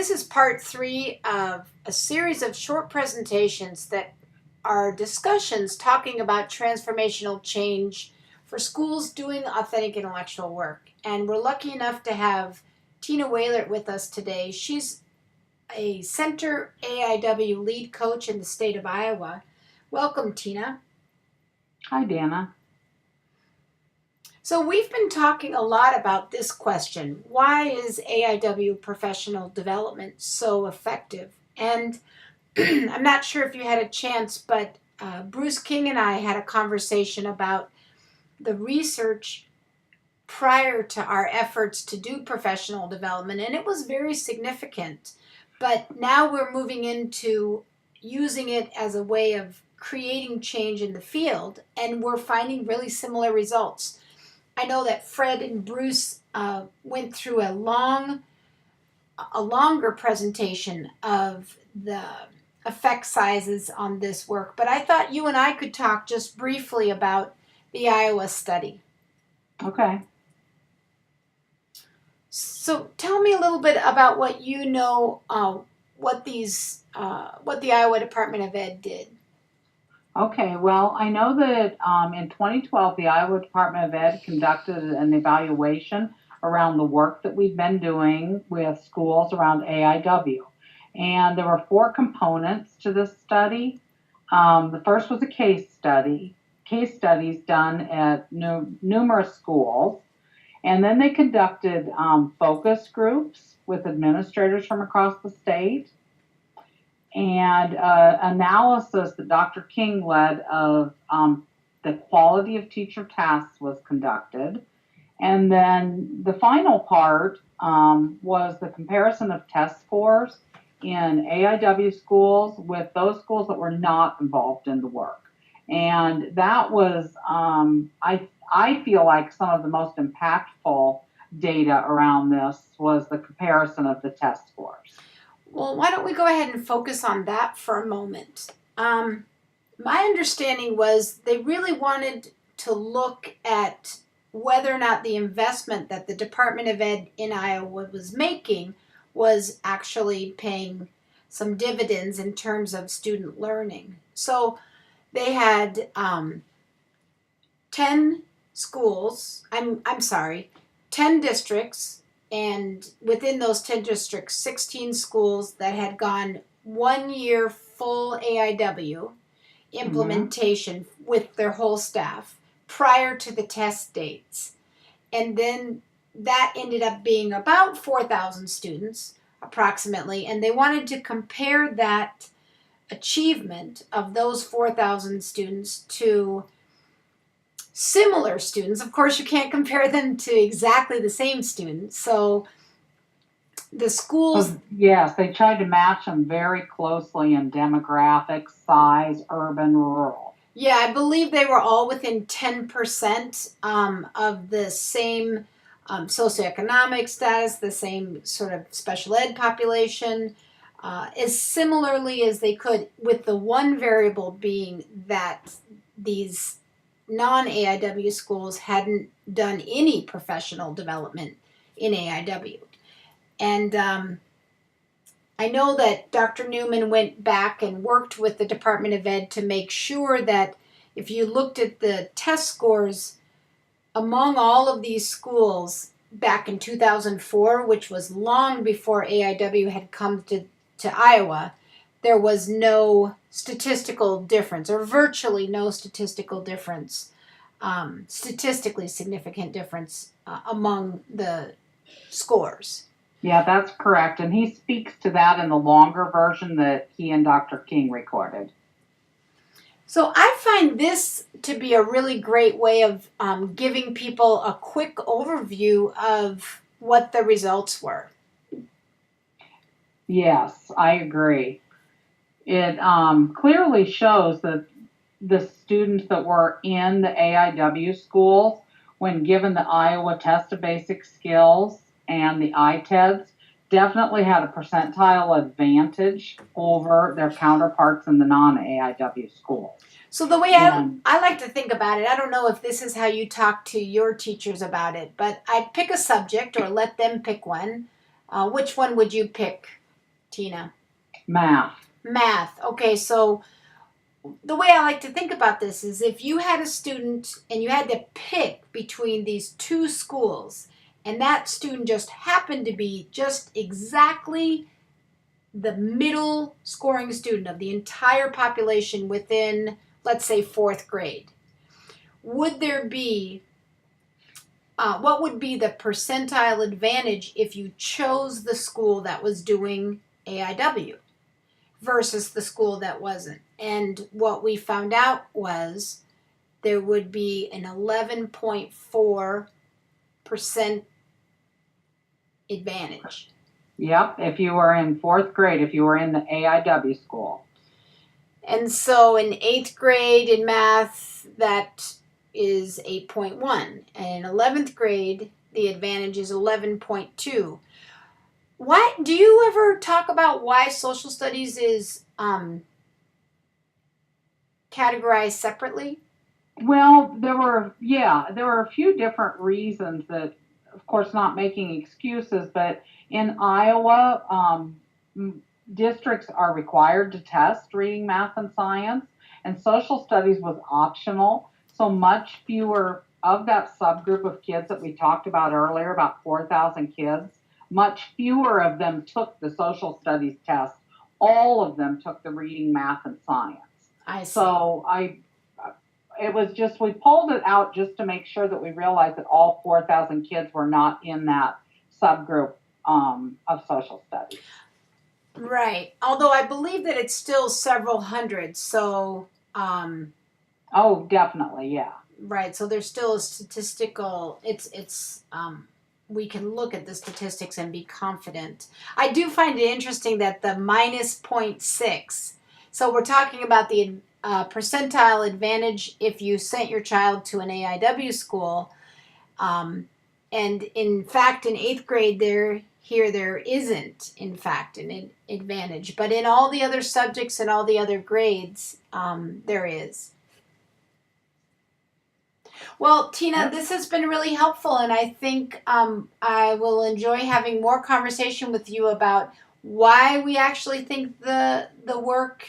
This is part 3 of a series of short presentations that are discussions talking about transformational change for schools doing authentic intellectual work. And we're lucky enough to have Tina Wahlert with us today. She's a Center AIW lead coach in the state of Iowa. Welcome, Tina. Hi, Dana. So we've been talking a lot about this question. Why is AIW professional development so effective? And I'm not sure if you had a chance, but Bruce King and I had a conversation about the research prior to our efforts to do professional development, and it was very significant. But now we're moving into using it as a way of creating change in the field, and we're finding really similar results. I know that Fred and Bruce went through a longer presentation of the effect sizes on this work, but I thought you and I could talk just briefly about the Iowa study. Okay. So tell me a little bit about what you know, what the Iowa Department of Ed did. Okay, well, I know that in 2012, the Iowa Department of Ed conducted an evaluation around the work that we've been doing with schools around AIW. And there were 4 components to this study. The first was a case studies done at numerous schools. And then they conducted focus groups with administrators from across the state. And analysis that Dr. King led of the quality of teacher tasks was conducted. And then the final part was the comparison of test scores in AIW schools with those schools that were not involved in the work. And that was, I feel like some of the most impactful data around this was the comparison of the test scores. Well, why don't we go ahead and focus on that for a moment? My understanding was they really wanted to look at whether or not the investment that the Department of Ed in Iowa was making was actually paying some dividends in terms of student learning. So they had 10 schools, 10 districts, and within those 10 districts, 16 schools that had gone 1 year full AIW implementation with their whole staff prior to the test dates. And then that ended up being about 4,000 students approximately, and they wanted to compare that achievement of those 4,000 students to similar students. Of course, you can't compare them to exactly the same students. So the schools... Yes, they tried to match them very closely in demographics, size, urban, rural. Yeah, I believe they were all within 10% of the same socioeconomic status, the same sort of special ed population, as similarly as they could, with the one variable being that these non-AIW schools hadn't done any professional development in AIW. And I know that Dr. Newman went back and worked with the Department of Ed to make sure that if you looked at the test scores among all of these schools back in 2004, which was long before AIW had come to Iowa, there was no statistical difference, or virtually no statistical difference, statistically significant difference among the scores. Yeah, that's correct. And he speaks to that in the longer version that he and Dr. King recorded. So I find this to be a really great way of giving people a quick overview of what the results were. Yes, I agree. It clearly shows that the students that were in the AIW schools, when given the Iowa Test of Basic Skills and the ITEDs, definitely had a percentile advantage over their counterparts in the non-AIW schools. So the way I like to think about it, I don't know if this is how you talk to your teachers about it, but I'd pick a subject or let them pick one. Which one would you pick Tina? Math. Math. Okay, so the way I like to think about this is if you had a student and you had to pick between these two schools, and that student just happened to be just exactly the middle scoring student of the entire population within, let's say, fourth grade, would there be, what would be the percentile advantage if you chose the school that was doing AIW versus the school that wasn't? And what we found out was there would be an 11.4% advantage. Yep, if you were in fourth grade, if you were in the AIW school. And so in eighth grade in math, that is 8.1. And in 11th grade, the advantage is 11.2. Why do you ever talk about why social studies is categorized separately? Well, there were a few different reasons that, of course, not making excuses, but in Iowa, districts are required to test reading, math, and science, and social studies was optional. So much fewer of that subgroup of kids that we talked about earlier, about 4,000 kids, much fewer of them took the social studies test. All of them took the reading, math, and science. I see. So it was just, we pulled it out just to make sure that we realized that all 4,000 kids were not in that subgroup of social studies. Right. Although I believe that it's still several hundred. So, oh, definitely, yeah. Right. So there's still a statistical. We can look at the statistics and be confident. I do find it interesting that the minus 0.6. So we're talking about the percentile advantage if you sent your child to an AIW school. And in fact, in eighth grade, there isn't, in fact, an advantage. But in all the other subjects and all the other grades, there is. Well, Tina, this has been really helpful, and I think I will enjoy having more conversation with you about why we actually think the work